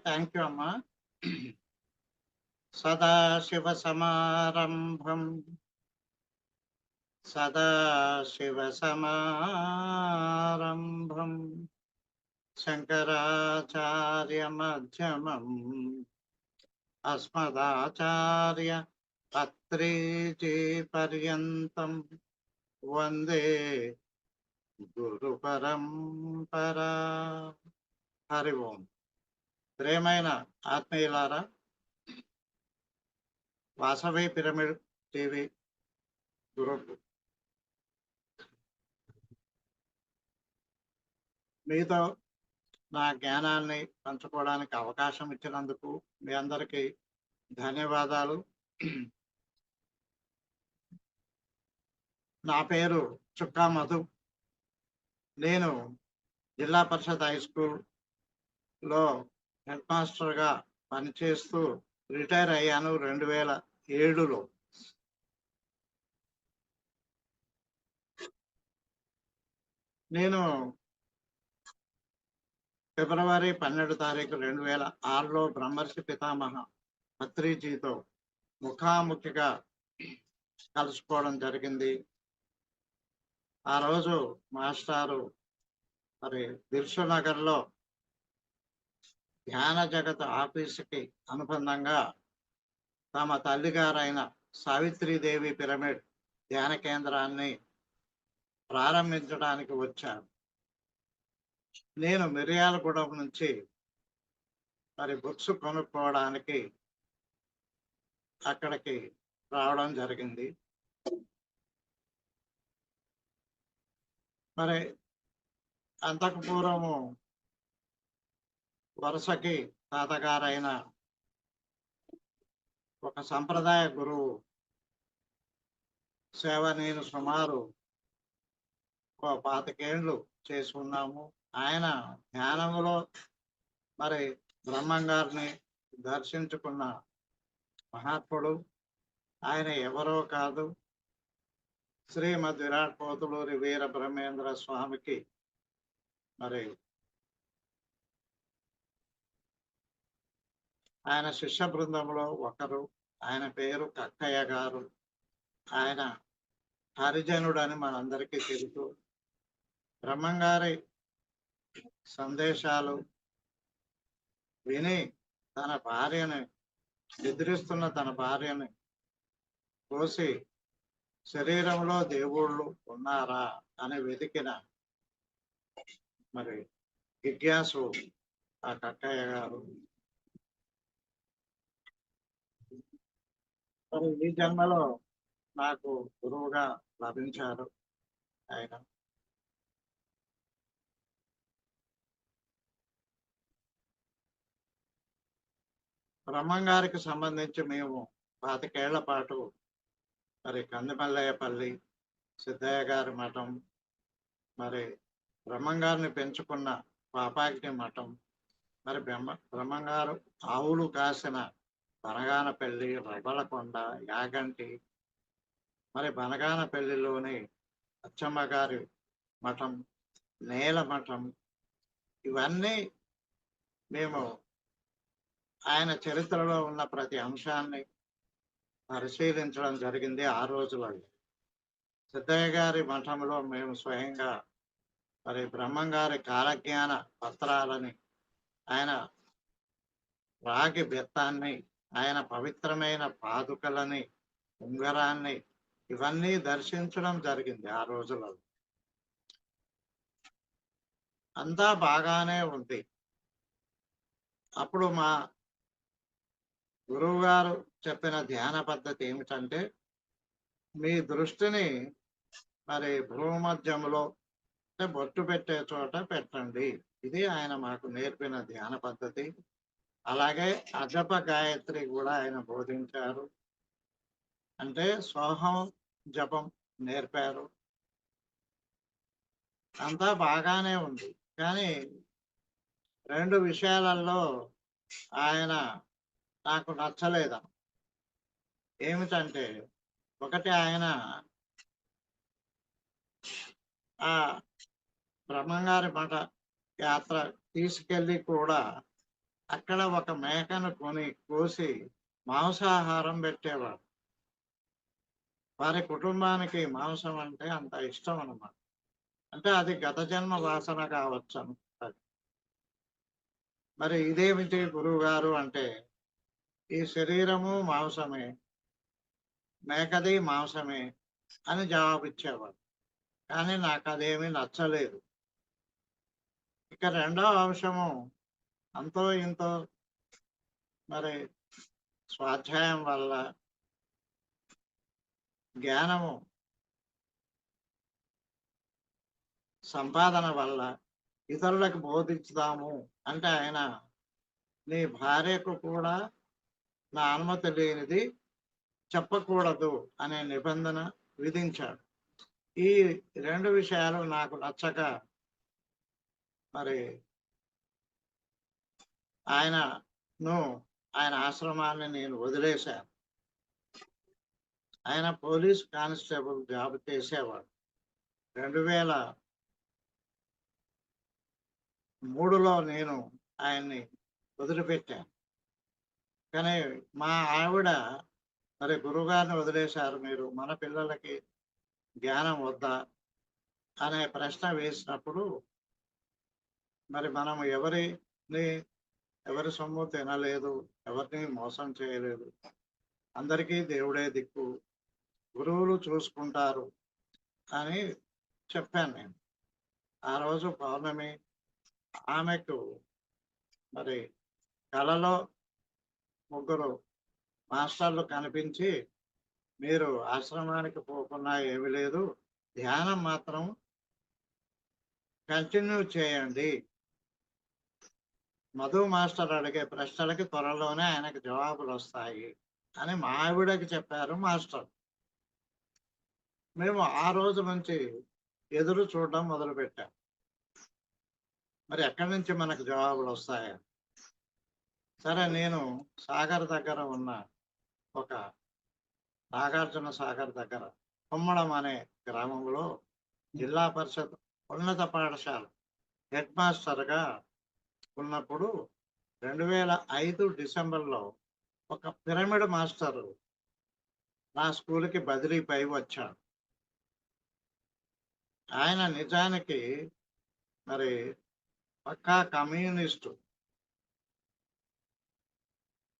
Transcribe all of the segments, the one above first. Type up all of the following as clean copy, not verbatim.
Thank you అమ్మా. సదాశివసమారంభం సదాశివసమారంభం శంకరాచార్యమధ్యమం అస్మదాచార్య పత్రీజీ పర్యంతం వందే గురు పరంపరా. హరి ఓం. ప్రేమైన ఆత్మీయులారా, వాసవి పిరమిడ్ టీవీ గ్రూప్ మీతో నా జ్ఞానాన్ని పంచుకోవడానికి అవకాశం ఇచ్చినందుకు మీ అందరికీ ధన్యవాదాలు. నా పేరు చుక్కా మధు. నేను జిల్లా పరిషత్ హై స్కూల్లో హెడ్ మాస్టర్గా పనిచేస్తూ రిటైర్ అయ్యాను 2007లో. నేను ఫిబ్రవరి 12 తారీఖు 2006లో బ్రహ్మర్షి పితామహ పత్రిజీతో ముఖాముఖిగా కలుసుకోవడం జరిగింది. ఆ రోజు మాస్టారు మరి దిల్సునగర్లో ధ్యాన జగత్ ఆఫీసుకి అనుబంధంగా తమ తల్లిగారైన సావిత్రీదేవి పిరమిడ్ ధ్యాన కేంద్రాన్ని ప్రారంభించడానికి వచ్చారు. నేను మిర్యాలగూడెం నుంచి మరి బుక్స్ కొనుక్కోవడానికి అక్కడికి రావడం జరిగింది. మరి అంతకు పూర్వము వరుసకి తాతగారైన ఒక సంప్రదాయ గురువు సేవ నేను సుమారు 25 ఏళ్ళు చేసుకున్నాము. ఆయన ధ్యానములో మరి బ్రహ్మంగారిని దర్శించుకున్న మహాత్ముడు. ఆయన ఎవరో కాదు, శ్రీమద్ విరాట్ పోతులూరి వీర బ్రహ్మేంద్ర స్వామికి మరి ఆయన శిష్య బృందంలో ఒకరు. ఆయన పేరు కక్కయ్య గారు. ఆయన హరిజనుడు అని మనందరికీ తెలుసు. బ్రహ్మంగారి సందేశాలు విని తన భార్యని ఎదిరిస్తున్న తన భార్యని కోసి శరీరంలో దేవుళ్ళు ఉన్నారా అని వెతికిన మరి జిజ్ఞాసు ఆ కక్కయ్య గారు. మరి ఈ జన్మలో నాకు గురువుగా లభించారు ఆయన. బ్రహ్మంగారికి సంబంధించి మేము 25 ఏళ్ల పాటు మరి కందిమల్లయ్యపల్లి సిద్ధయ్య గారి మఠం, మరి బ్రహ్మంగారిని పెంచుకున్న పాపాగ్ని మఠం, మరి బ్రహ్మంగారు ఆవులు కాసిన బనగానపల్లి, రబలకొండ, యాగంటి, మరి బనగానపల్లిలోని అచ్చమ్మ గారి మఠం, నేల మఠం, ఇవన్నీ మేము ఆయన చరిత్రలో ఉన్న ప్రతి అంశాన్ని పరిశీలించడం జరిగింది. ఆ రోజులలో సిద్ధయ్య గారి మఠంలో మేము స్వయంగా మరి బ్రహ్మంగారి కాలజ్ఞాన పత్రాలని, ఆయన రాగి బెత్తాన్ని, ఆయన పవిత్రమైన పాదుకలని, ఉంగరాన్ని, ఇవన్నీ దర్శించడం జరిగింది. ఆ రోజులలో అంతా బాగానే ఉంది. అప్పుడు మా గురువు గారు చెప్పిన ధ్యాన పద్ధతి ఏమిటంటే, మీ దృష్టిని మరి భూమధ్యంలో బొట్టు పెట్టే చోట పెట్టండి. ఇది ఆయన మాకు నేర్పిన ధ్యాన పద్ధతి. అలాగే అజప గాయత్రి కూడా ఆయన బోధించారు. అంటే సోహం జపం నేర్పారు. అంతా బాగానే ఉంది. కానీ 2 విషయాలలో ఆయన నాకు నచ్చలేదు. ఏమిటంటే, ఒకటి ఆయన ఆ బ్రహ్మంగారి మఠ యాత్ర తీసుకెళ్ళి కూడా అక్కడ ఒక మేకను కోసి మాంసాహారం పెట్టేవాడు. వారి కుటుంబానికి మాంసం అంటే అంత ఇష్టం అన్నమాట. అంటే అది గత జన్మ వాసన కావచ్చను. మరి ఇదేమిటి గురువుగారు అంటే, ఈ శరీరము మాంసమే, మేకది మాంసమే అని జవాబిచ్చేవాడు. కానీ నాకదేమీ నచ్చలేదు. ఇక రెండవ అంశము అంతో ఇంతో మరి స్వాధ్యాయం వల్ల, జ్ఞానము సంపాదన వల్ల ఇతరులకు బోధించుదాము అంటే ఆయన నీ భార్యకు కూడా నా అనుమతి లేనిది చెప్పకూడదు అనే నిబంధన విధించాడు. ఈ రెండు విషయాలు నాకు నచ్చక మరి ఆయన ఆశ్రమాన్ని నేను వదిలేశాను. ఆయన పోలీస్ కానిస్టేబుల్ జాబ్ చేసేవాడు. 2003లో నేను ఆయన్ని వదిలిపెట్టాను. కానీ మా ఆవిడ మరి గురువుగారిని వదిలేశారు మీరు, మన పిల్లలకి జ్ఞానం వద్దా అనే ప్రశ్న వేసినప్పుడు, మరి మనం ఎవరి సొమ్ము తినలేదు, ఎవరిని మోసం చేయలేదు, అందరికీ దేవుడే దిక్కు, గురువులు చూసుకుంటారు అని చెప్పాను నేను. ఆ రోజు పౌర్ణమి. ఆమెకు మరి కలలో ముగ్గురు మాస్టర్లు కనిపించి, మీరు ఆశ్రమానికి పోకున్నా ఏమీ లేదు, ధ్యానం మాత్రం కంటిన్యూ చేయండి, మధు మాస్టర్ అడిగే ప్రశ్నలకి త్వరలోనే ఆయనకు జవాబులు వస్తాయి అని మా ఆవిడకి చెప్పారు మాస్టర్. మేము ఆ రోజు నుంచి ఎదురు చూడడం మొదలుపెట్టాం. మరి ఎక్కడి నుంచి మనకు జవాబులు వస్తాయా? సరే, నేను సాగర్ దగ్గర ఉన్న ఒక నాగార్జున సాగర్ దగ్గర కుమ్మడం అనే గ్రామంలో జిల్లా పరిషత్ ఉన్నత పాఠశాల హెడ్ మాస్టర్గా ఉన్నప్పుడు 2005 డిసెంబర్లో ఒక పిరమిడ్ మాస్టర్ నా స్కూల్కి బదిలీ పై వచ్చాడు. ఆయన నిజానికి మరి పక్కా కమ్యూనిస్టు.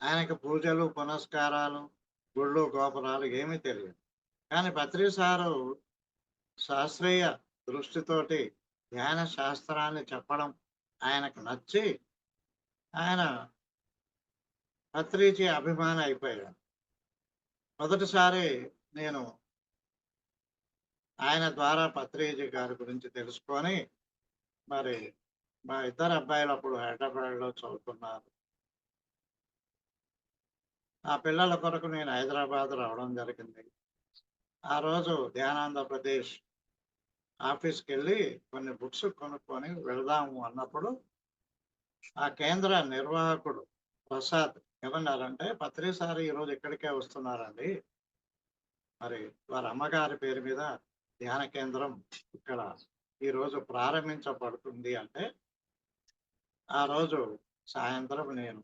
ఆయనకు పూజలు పునస్కారాలు గుళ్ళు గోపురాలు ఏమీ తెలియదు. కానీ పత్రి సారు శాస్త్రీయ దృష్టితోటి ధ్యాన శాస్త్రాన్ని చెప్పడం ఆయనకు నచ్చి ఆయన పత్రిజీ అభిమాని అయిపోయాడు. మొదటిసారి నేను ఆయన ద్వారా పత్రిజీ గారి గురించి తెలుసుకొని, మరి మా ఇద్దరు అబ్బాయిలు అప్పుడు హైదరాబాద్లో చదువుతున్నారు. ఆ పిల్లల కొరకు నేను హైదరాబాద్ రావడం జరిగింది. ఆ రోజు ధ్యానాంధ్రప్రదేశ్ ఆఫీస్కి వెళ్ళి కొన్ని బుక్స్ కొనుక్కొని వెళదాము అన్నప్పుడు ఆ కేంద్ర నిర్వాహకుడు ప్రసాద్ ఏమన్నారంటే, పత్రి సార్ ఈరోజు ఇక్కడికే వస్తున్నారండి, మరి వారి అమ్మగారి పేరు మీద ధ్యాన కేంద్రం ఇక్కడ ఈరోజు ప్రారంభించబడుతుంది అంటే, ఆ రోజు సాయంత్రం నేను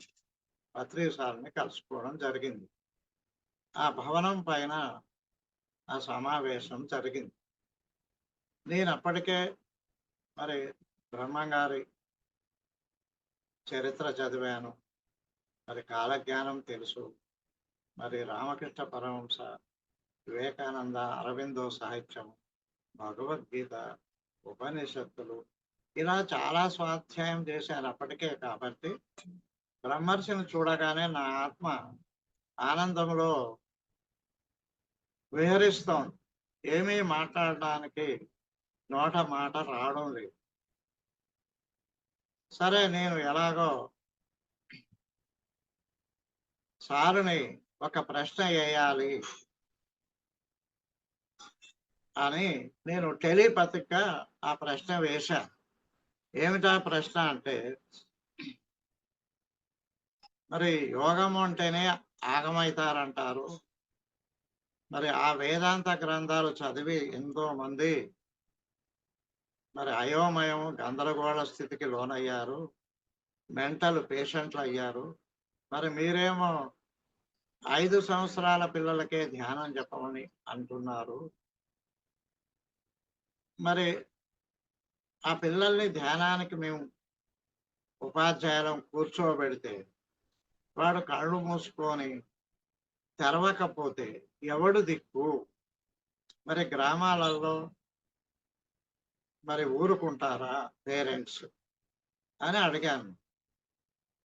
పత్రి సార్ని కలుసుకోవడం జరిగింది. ఆ భవనం పైన ఆ సమావేశం జరిగింది. నేను అప్పటికే మరి బ్రహ్మంగారి చరిత్ర చదివాను, మరి కాలజ్ఞానం తెలుసు, మరి రామకృష్ణ పరమహంస, వివేకానంద, అరవిందో సాహిత్యం, భగవద్గీత, ఉపనిషత్తులు ఇలా చాలా స్వాధ్యాయం చేశాను అప్పటికే. కాబట్టి బ్రహ్మర్షిని చూడగానే నా ఆత్మ ఆనందంలో విహరిస్తోంది. ఏమీ మాట్లాడడానికి నోట మాట రావడం లేదు. సరే, నేను ఎలాగో సారుని ఒక ప్రశ్న వేయాలి అని నేను టెలిపతిక్గా ఆ ప్రశ్న వేశాను. ఏమిటా ప్రశ్న అంటే, మరి యోగము అంటేనే ఆగమవుతారంటారు, మరి ఆ వేదాంత గ్రంథాలు చదివి ఎంతో మంది మరి అయోమయం గందరగోళ స్థితికి లోనయ్యారు, మెంటల్ పేషెంట్లు అయ్యారు. మరి మీరేమో 5 సంవత్సరాల పిల్లలకే ధ్యానం చెప్పమని అంటున్నారు. మరి ఆ పిల్లల్ని ధ్యానానికి మేము ఉపాధ్యాయులం కూర్చోబెడితే, వాడు కళ్ళు మూసుకొని తెరవకపోతే ఎవడు దిక్కు? మరి గ్రామాలలో మరి ఊరుకుంటారా పేరెంట్స్ అని అడిగాను.